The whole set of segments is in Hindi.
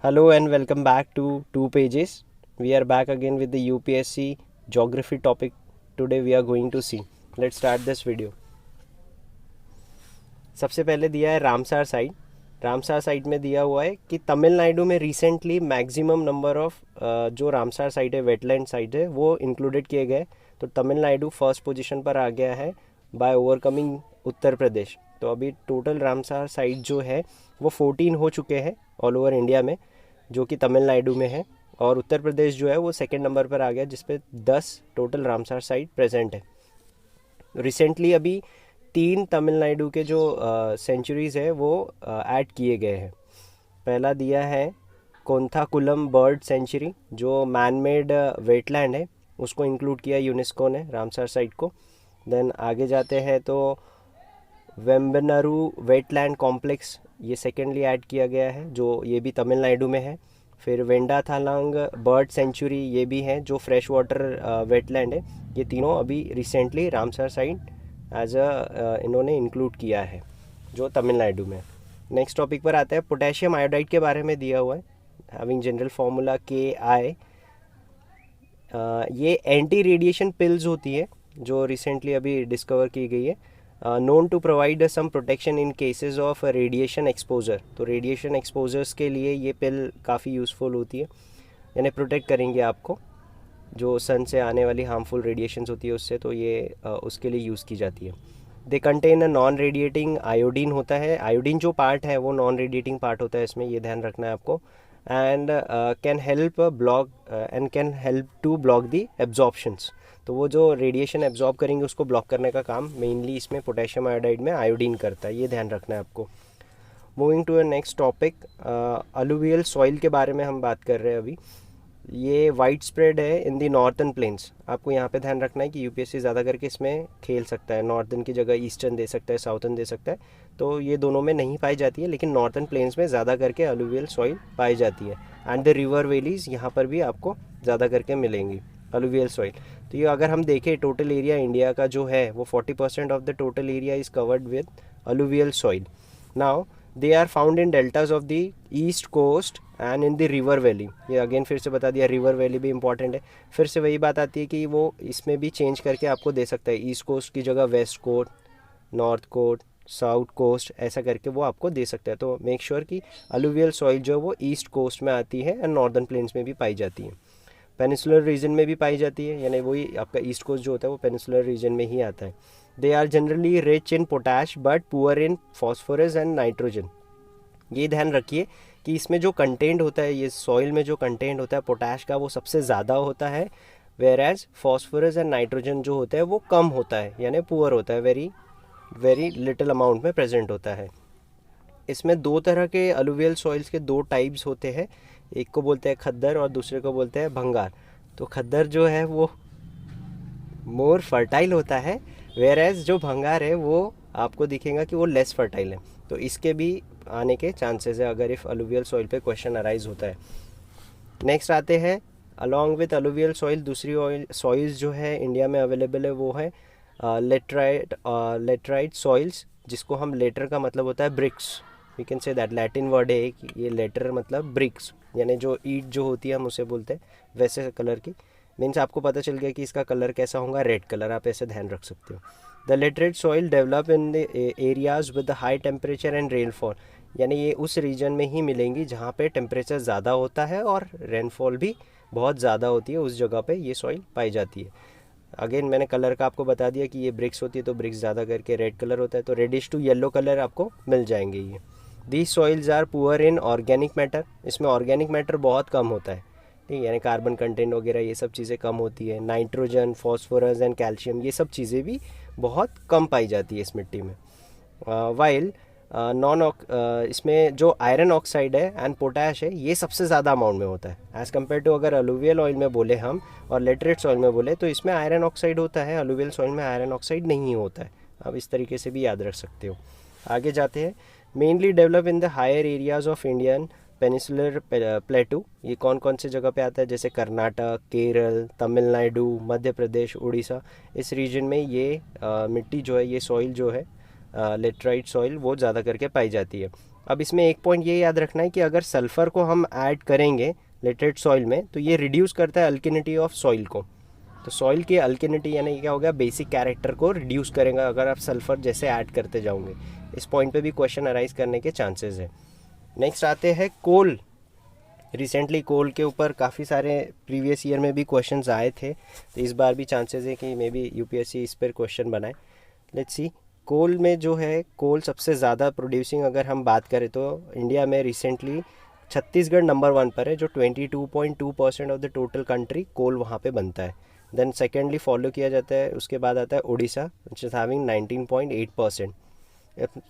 Hello and welcome back to Two Pages. We are back again with the UPSC geography topic. Today we are going to see. Let's start this video. सबसे पहले दिया है रामसार साइट. रामसार साइट में दिया हुआ है कि तमिलनाडु में रिसेंटली मैक्सिमम नंबर ऑफ जो रामसार साइट है, वेटलैंड साइट है, वो इंक्लूडेड किए गए. तो तमिलनाडु फर्स्ट पोजीशन पर आ गया है बाय ओवरकमिंग उत्तर प्रदेश. तो अभी टोटल रामसार साइट जो है वो 14 हो चुके हैं ऑल ओवर इंडिया में, जो कि तमिलनाडु में है. और उत्तर प्रदेश जो है वो सेकेंड नंबर पर आ गया, जिसपे 10 टोटल रामसार साइट प्रेजेंट है. रिसेंटली अभी 3 तमिलनाडु के जो सेंचुरीज़ है वो ऐड किए गए हैं. पहला दिया है कोंथाकुलम बर्ड सेंचुरी, जो मैन मेड वेटलैंड है, उसको इंक्लूड किया यूनेस्को ने रामसार साइट को. देन आगे जाते हैं तो वेम्बनारू वेटलैंड कॉम्प्लेक्स, ये सेकेंडली ऐड किया गया है, जो ये भी तमिलनाडु में है. फिर वेंडाथालांग बर्ड सेंचुरी, ये भी है, जो फ्रेश वाटर वेटलैंड है. ये तीनों अभी रिसेंटली रामसार साइट एज इन्होंने इंक्लूड किया है, जो तमिलनाडु में. नेक्स्ट टॉपिक पर आता है पोटेशियम आयोडाइड के बारे में दिया हुआ है. Having general formula KI. ये एंटी रेडिएशन पिल्स होती है जो रिसेंटली अभी डिस्कवर की गई है, known to provide some protection in cases of radiation exposure. तो रेडिएशन एक्सपोजर्स के लिए ये पिल काफ़ी यूज़फुल होती है, यानी प्रोटेक्ट करेंगे आपको जो सन से आने वाली हार्मफुल रेडिएशंस होती है उससे. तो ये उसके लिए यूज़ की जाती है. They contain a non radiating iodine होता है. आयोडीन जो पार्ट है वो नॉन रेडिएटिंग पार्ट होता है इसमें, ये ध्यान रखना है आपको. And can help to block the absorptions. तो वो जो रेडिएशन एब्जॉर्ब करेंगे उसको ब्लॉक करने का काम मेनली इसमें पोटेशियम आयोडाइड में आयोडीन करता है, ये ध्यान रखना है आपको. Moving to a next topic, alluvial soil के बारे में हम बात कर रहे हैं अभी. ये वाइड स्प्रेड है इन दी नॉर्थन प्लेन्स. आपको यहाँ पे ध्यान रखना है कि यूपीएससी ज़्यादा करके इसमें खेल सकता है. नॉर्थन की जगह ईस्टर्न दे सकता है, साउथर्न दे सकता है. तो ये दोनों में नहीं पाई जाती है, लेकिन नॉर्थन प्लेन्स में ज़्यादा करके अलुवियल सॉइल पाई जाती है. एंड द रिवर वैलीज़, यहाँ पर भी आपको ज़्यादा करके मिलेंगी अलुवियल सॉइल. तो ये अगर हम देखें टोटल एरिया इंडिया का जो है वो 40% of the total area is covered with alluvial soil. Now they are found in deltas of the east coast and in the river valley. ये अगेन फिर से बता दिया, रिवर वैली भी इंपॉर्टेंट है. फिर से वही बात आती है कि वो इसमें भी चेंज करके आपको दे सकता है, ईस्ट कोस्ट की जगह west coast, north coast, south coast, ऐसा करके वो आपको दे सकता है. तो मेक श्योर कि अलुवियल सॉइल जो है वो ईस्ट कोस्ट में आती है एंड नॉर्दर्न प्लेन्स में भी पाई जाती है. पेनिसुलर रीजन में भी पाई जाती है, यानी वही आपका ईस्ट कोस्ट जो होता है वो पेनिसुलर रीजन में ही आता है. They are generally rich in potash but poor in phosphorus and nitrogen. ये ध्यान रखिए कि इसमें जो कंटेंट होता है, ये सॉइल में जो कंटेंट होता है पोटैश का, वो सबसे ज़्यादा होता है, whereas phosphorus and nitrogen जो होता है वो कम होता है, यानी पुअर होता है, वेरी वेरी लिटिल अमाउंट में प्रेजेंट होता है. इसमें दो तरह के अलुवियल सॉइल्स के दो टाइप्स होते हैं, एक को बोलते हैं खद्दर और दूसरे को बोलते हैं भंगार. तो खद्दर जो है वो मोर फर्टाइल होता है, वेयर एज जो भंगार है वो आपको दिखेगा कि वो लेस फर्टाइल है. तो इसके भी आने के चांसेस है अगर इफ़ अलुवियल सॉइल पे क्वेश्चन अराइज होता है. नेक्स्ट आते हैं, अलॉन्ग विथ अलुवियल सॉइल दूसरी सॉइल्स जो है इंडिया में अवेलेबल है वो है लेटराइट सॉइल्स, जिसको हम लेटर का मतलब होता है bricks. We can say that Latin word है कि ये लेटर मतलब ब्रिक्स, यानी जो ईट जो होती है हम उसे बोलते हैं वैसे कलर की. मीन्स आपको पता चल गया कि इसका कलर कैसा होगा, रेड कलर, आप ऐसे ध्यान रख सकते हो. The laterite soil develop in the areas with high temperature and rainfall, यानी ये उस रीजन में ही मिलेंगी जहाँ पे टेम्परेचर ज़्यादा होता है और रेनफॉल भी बहुत ज़्यादा होती है, उस जगह पे ये सॉइल पाई जाती है. अगेन मैंने कलर का आपको बता दिया कि ये ब्रिक्स होती है, तो ब्रिक्स ज़्यादा करके रेड कलर होता है, तो रेडिश टू येलो कलर आपको मिल जाएंगे ये. These soils are poor in organic matter. इसमें ऑर्गेनिक मैटर बहुत कम होता है, ठीक है, यानी कार्बन कंटेंट वगैरह ये सब चीज़ें कम होती है. नाइट्रोजन, फॉस्फोरस एंड कैल्शियम, ये सब चीज़ें भी बहुत कम पाई जाती है इस मिट्टी में. वाइल इसमें जो आयरन ऑक्साइड है एंड पोटैश है ये सबसे ज़्यादा अमाउंट में होता है एज़ कम्पेयर टू अगर अलुवियल ऑयल में बोले हम और लेटरेट सॉइल में बोले तो इसमें आयरन ऑक्साइड होता है, अलुवियल सॉइल में आयरन ऑक्साइड नहीं होता है. आप इस तरीके से भी याद रख सकते हो. आगे जाते हैं, mainly develop in the higher areas of Indian peninsular plateau. ये कौन कौन सी जगह पे आता है, जैसे कर्नाटक, केरल, तमिलनाडु, मध्य प्रदेश, उड़ीसा, इस रीजन में ये मिट्टी जो है, ये सॉइल जो है लेटराइट सॉइल वो ज़्यादा करके पाई जाती है. अब इसमें एक पॉइंट ये याद रखना है कि अगर सल्फ़र को हम ऐड करेंगे लेटेड सॉइल में तो ये रिड्यूस करता है अल्किनिटी ऑफ सॉइल को। तो सॉइल की अल्किनिटी यानी क्या हो गया, बेसिक कैरेक्टर को रिड्यूस करेगा अगर आप सल्फ़र जैसे ऐड करते जाओगे। इस पॉइंट पे भी क्वेश्चन अराइज करने के चांसेस है। नेक्स्ट आते हैं कोल। रिसेंटली कोल के ऊपर काफ़ी सारे प्रीवियस ईयर में भी क्वेश्चंस आए थे, तो इस बार भी चांसेस है कि मे बी यूपीएससी इस पर क्वेश्चन बनाए। लेट्स सी, कोल में जो है, कोल सबसे ज़्यादा प्रोड्यूसिंग अगर हम बात करें तो इंडिया में रिसेंटली छत्तीसगढ़ नंबर 1 पर है, जो 22.2% ऑफ द टोटल कंट्री कोल वहाँ पे बनता है। देन सेकेंडली फॉलो किया जाता है, उसके बाद आता है उड़ीसा विच इज़ हैविंग 19.8%।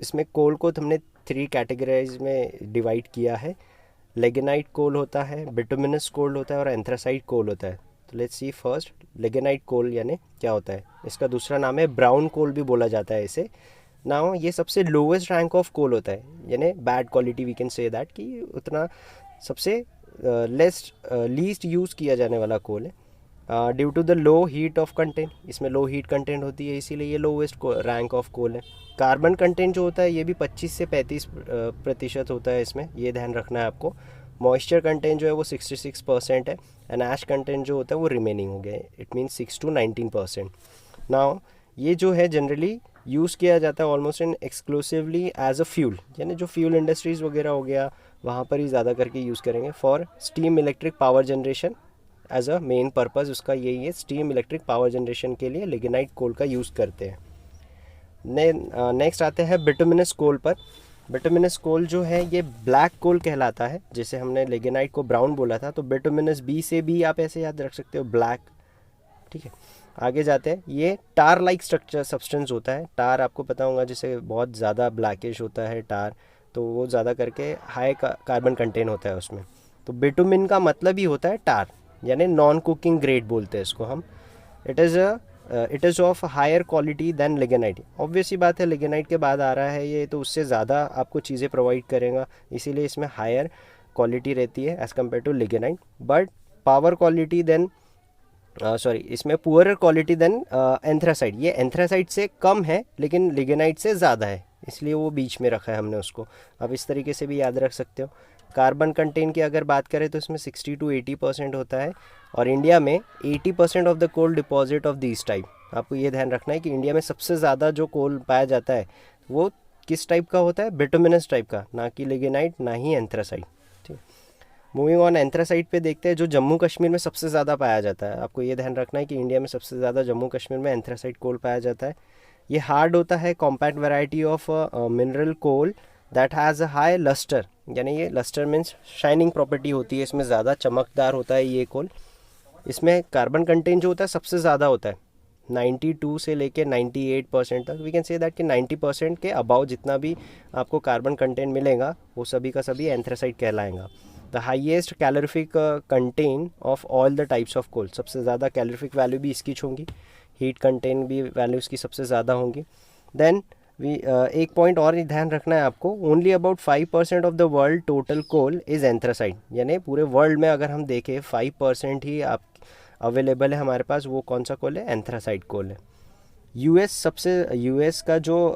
इसमें कोल को हमने 3 कैटेगराइज में डिवाइड किया है। लेगेनाइट कोल होता है, बिटुमिनस कोल होता है और एंथ्रासाइट कोल होता है। तो लेट्स सी फर्स्ट लेगेनाइट कोल यानी क्या होता है। इसका दूसरा नाम है ब्राउन कोल भी बोला जाता है इसे। नाउ ये सबसे लोवेस्ट रैंक ऑफ कोल होता है, यानी bad quality we can say that, कि उतना सबसे लीस्ट यूज़ किया जाने वाला कोल है due to the low heat of content. इसमें लो हीट कंटेंट होती है, इसीलिए ये लोवेस्ट रैंक ऑफ कोल है। कार्बन कंटेंट जो होता है ये भी 25 से 35% होता है इसमें, ये ध्यान रखना है आपको। मॉइस्चर कंटेंट जो है वो 66% है एंड ऐश कंटेंट जो होता है वो रिमेनिंग हो गया, इट मीन्स 6 to 19%। नाउ ये जो है जनरली यूज़ किया जाता है almost in exclusively as a fuel, यानी जो फ्यूल इंडस्ट्रीज़ वगैरह हो गया वहाँ पर ही ज़्यादा करके यूज़ करेंगे for steam electric power generation. As a main purpose उसका यही है, स्टीम इलेक्ट्रिक पावर जनरेशन के लिए लिग्नाइट कोल का यूज़ करते हैं। नेक्स्ट आते हैं बिटुमिनस कोल पर। बिटुमिनस कोल जो है ये ब्लैक कोल कहलाता है, जैसे हमने लिग्नाइट को ब्राउन बोला था, तो बिटुमिनस बी से भी आप ऐसे याद रख सकते हो, ब्लैक। ठीक है, आगे जाते हैं। ये टार लाइक स्ट्रक्चर सब्सटेंस होता है। टार आपको पता होगा, जैसे बहुत ज़्यादा ब्लैकिश होता है टार, तो वो ज़्यादा करके हाई कार्बन कंटेंट होता है उसमें। तो बिटुमिन का मतलब ही होता है टार, यानी नॉन कुकिंग ग्रेड बोलते हैं इसको हम। It is of higher quality than lignite. Obvious ही बात है, लिग्नाइट के बाद आ रहा है ये, तो उससे ज़्यादा आपको चीज़ें प्रोवाइड करेगा, इसीलिए इसमें हायर क्वालिटी रहती है as compare to lignite. But power quality than इसमें पुअर क्वालिटी देन एंथ्रासाइट। ये एंथ्रासाइट से कम है लेकिन लिग्नाइट से ज़्यादा है, इसलिए वो बीच में रखा है हमने उसको। अब इस तरीके से भी याद रख सकते हो। कार्बन कंटेंट की अगर बात करें तो इसमें 60 to 80% होता है, और इंडिया में 80% of the coal deposit of this type. आपको ये ध्यान रखना है कि इंडिया में सबसे ज़्यादा जो कोल पाया जाता है वो किस टाइप का होता है, बिटुमिनस टाइप का, ना कि लिग्नाइट ना ही एंथ्रासाइट। ठीक है, मूविंग ऑन एंथ्रासाइट पे देखते हैं, जो जम्मू कश्मीर में सबसे ज़्यादा पाया जाता है। आपको ये ध्यान रखना है कि इंडिया में सबसे ज़्यादा जम्मू कश्मीर में एंथ्रासाइट कोल पाया जाता है। ये हार्ड होता है, compact variety of mineral coal that has a high lustre, यानी ये लस्टर मीन्स शाइनिंग प्रॉपर्टी होती है, इसमें ज़्यादा चमकदार होता है ये कोल। इसमें कार्बन कंटेंट जो होता है सबसे ज़्यादा होता है, 92 से लेके 98% तक। वी कैन से दैट कि 90% के अबाव जितना भी आपको कार्बन कंटेंट मिलेगा वो सभी का सभी एंथ्रासाइट कहलाएगा। The highest calorific content of all the types of coal, सबसे ज़्यादा कैलोरीफिक वैल्यू भी इसकी होंगी, हीट कंटेंट भी वैल्यू इसकी सबसे ज़्यादा होंगी। देन एक पॉइंट और ध्यान रखना है आपको, only about 5% of the world total coal is anthracite, यानी पूरे वर्ल्ड में अगर हम देखें 5% ही आप अवेलेबल है हमारे पास, वो कौन सा कोल है, एंथ्रासाइट कोल है। यूएस का जो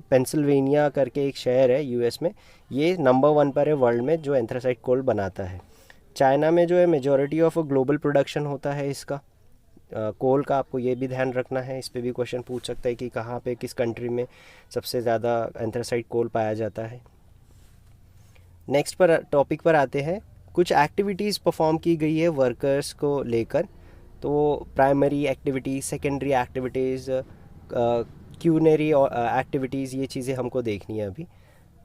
पेंसिल्वेनिया करके एक शहर है यूएस में, ये नंबर 1 पर है वर्ल्ड में जो एंथ्रासाइट कोल बनाता है। चाइना में जो है मेजॉरिटी ऑफ ग्लोबल प्रोडक्शन होता है इसका कोल का, आपको ये भी ध्यान रखना है। इस पे भी क्वेश्चन पूछ सकता है कि कहाँ पे किस कंट्री में सबसे ज़्यादा एंथ्रासाइट कोल पाया जाता है। नेक्स्ट पर टॉपिक पर आते हैं, कुछ एक्टिविटीज़ परफॉर्म की गई है वर्कर्स को लेकर। तो primary activities, secondary activities, quinary activities, ये चीज़ें हमको देखनी है अभी।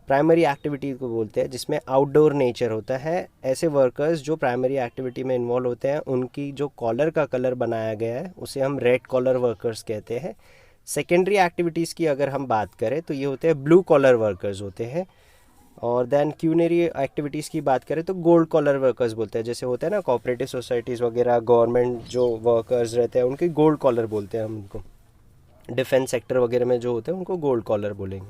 प्राइमरी एक्टिविटीज़ को बोलते हैं जिसमें आउटडोर नेचर होता है। ऐसे वर्कर्स जो प्राइमरी एक्टिविटी में इन्वॉल्व होते हैं उनकी जो कॉलर का कलर बनाया गया है उसे हम रेड कॉलर वर्कर्स कहते हैं। सेकेंडरी एक्टिविटीज़ की अगर हम बात करें तो ये होते हैं ब्लू कॉलर वर्कर्स होते हैं। और देन क्यूनरी एक्टिविटीज़ की बात करें तो गोल्ड कॉलर वर्कर्स बोलते हैं, जैसे होते हैं ना कोऑपरेटिव सोसाइटीज़ वगैरह, गवर्नमेंट जो वर्कर्स रहते हैं उनके गोल्ड कॉलर बोलते हैं हम उनको। डिफेंस सेक्टर वगैरह में जो होते हैं उनको गोल्ड कॉलर बोलेंगे।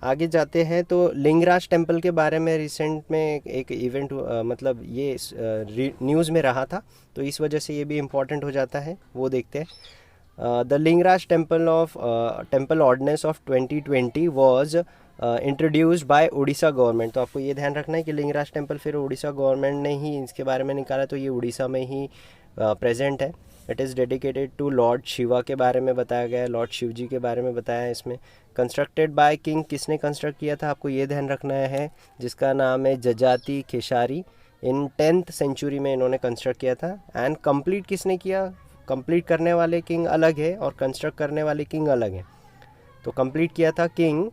आगे जाते हैं तो लिंगराज टेम्पल के बारे में रिसेंट में एक इवेंट मतलब ये न्यूज़ में रहा था, तो इस वजह से ये भी इम्पॉर्टेंट हो जाता है, वो देखते हैं। The Lingaraj temple ordinance of 2020 was introduced by Orissa government. तो आपको ये ध्यान रखना है कि लिंगराज टेम्पल फिर उड़ीसा गवर्नमेंट ने ही इसके बारे में निकाला, तो ये उड़ीसा में ही प्रेजेंट है। It is dedicated to lord Shiva के बारे में बताया गया है, लॉर्ड शिव जी के बारे में बताया है इसमें। कंस्ट्रक्टेड बाय किंग, किसने कंस्ट्रक्ट किया था आपको ये ध्यान रखना है, जिसका नाम है जजाति खेसारी। इन 10th सेंचुरी में इन्होंने कंस्ट्रक्ट किया था। एंड कंप्लीट किसने किया, कंप्लीट करने वाले किंग अलग है और कंस्ट्रक्ट करने वाले किंग अलग है। तो कंप्लीट किया था किंग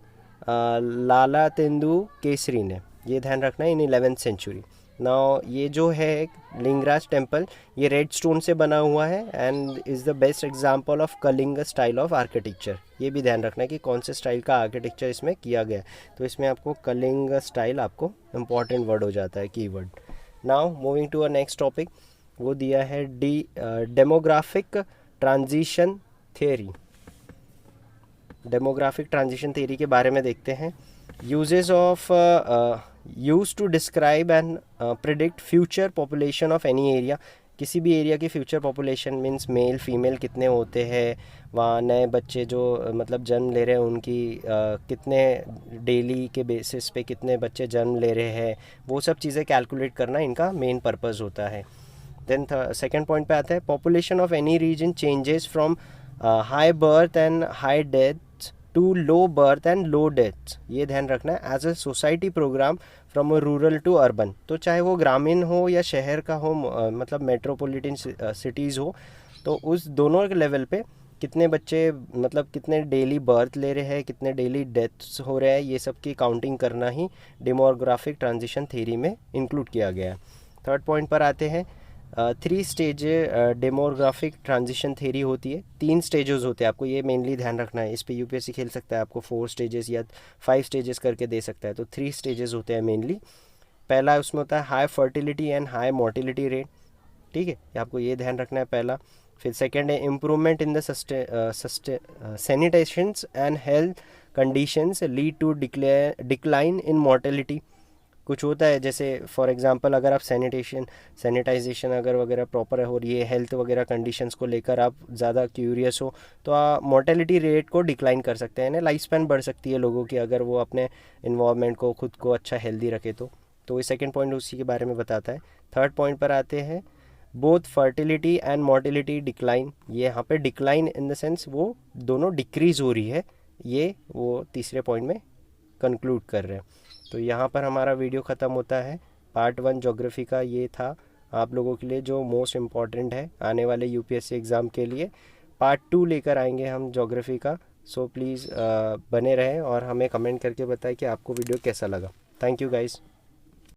लाला तेंदु केसरी ने, ये ध्यान रखना है, इन 11th सेंचुरी। नाउ ये जो है लिंगराज टेम्पल, ये रेड स्टोन से बना हुआ है and is the best example of Kalinga style of architecture. ये भी ध्यान रखना है कि कौन से स्टाइल का आर्किटेक्चर इसमें किया गया है। तो इसमें आपको कलिंग स्टाइल आपको इम्पॉर्टेंट वर्ड हो जाता है, key word. Now moving to a next topic, वो दिया है demographic transition theory. Demographic transition theory के बारे में देखते हैं। Uses of use to describe and predict future population of any area. किसी भी एरिया की future population means male female कितने होते हैं, वहाँ नए बच्चे जो मतलब जन्म ले रहे हैं उनकी कितने डेली के बेसिस पे कितने बच्चे जन्म ले रहे हैं, वो सब चीज़ें कैलकुलेट करना इनका मेन पर्पस होता है। देन सेकेंड पॉइंट पे आता है, population of any region changes from high birth and high death to low birth and low death. ये ध्यान रखना है। As a society program from rural to urban, तो चाहे वो ग्रामीण हो या शहर का हो, मतलब मेट्रोपॉलिटन सिटीज़ हो, तो उस दोनों लेवल पे कितने बच्चे मतलब कितने डेली बर्थ ले रहे हैं, कितने डेली डेथ्स हो रहे हैं, ये सब की काउंटिंग करना ही डेमोग्राफिक ट्रांजिशन थ्योरी में इंक्लूड किया गया है। थर्ड पॉइंट पर आते हैं, 3 स्टेज डेमोग्राफिक ट्रांजिशन थ्योरी होती है। 3 स्टेजेस होते हैं, आपको ये मेनली ध्यान रखना है। इस पे यूपीएससी खेल सकता है, आपको 4 स्टेजेस या 5 स्टेजेस करके दे सकता है। तो 3 स्टेजेस होते हैं मेनली। पहला उसमें होता है high fertility and high mortality rate, ठीक है, आपको ये ध्यान रखना है पहला। फिर सेकेंड है improvement in the sanitations and health conditions lead to decline in mortality. कुछ होता है जैसे फॉर एग्जांपल अगर आप सैनिटाइजेशन अगर वगैरह प्रॉपर है और ये हेल्थ वगैरह कंडीशंस को लेकर आप ज़्यादा क्यूरियस हो, तो आप मोर्टेलिटी रेट को डिक्लाइन कर सकते हैं, लाइफ स्पैन बढ़ सकती है लोगों की अगर वो अपने इन्वायरमेंट को खुद को अच्छा हेल्दी रखे तो ये सेकेंड पॉइंट उसी के बारे में बताता है। थर्ड पॉइंट पर आते हैं, both fertility and mortality decline. ये यहाँ पे डिक्लाइन इन द सेंस वो दोनों डिक्रीज़ हो रही है, ये वो तीसरे पॉइंट में कंक्लूड कर रहे हैं। तो यहाँ पर हमारा वीडियो ख़त्म होता है। पार्ट 1 ज्योग्राफी का ये था आप लोगों के लिए जो मोस्ट इम्पॉर्टेंट है आने वाले यूपीएससी एग्ज़ाम के लिए। पार्ट 2 लेकर आएंगे हम ज्योग्राफी का। सो प्लीज़ बने रहें और हमें कमेंट करके बताएं कि आपको वीडियो कैसा लगा। Thank you guys.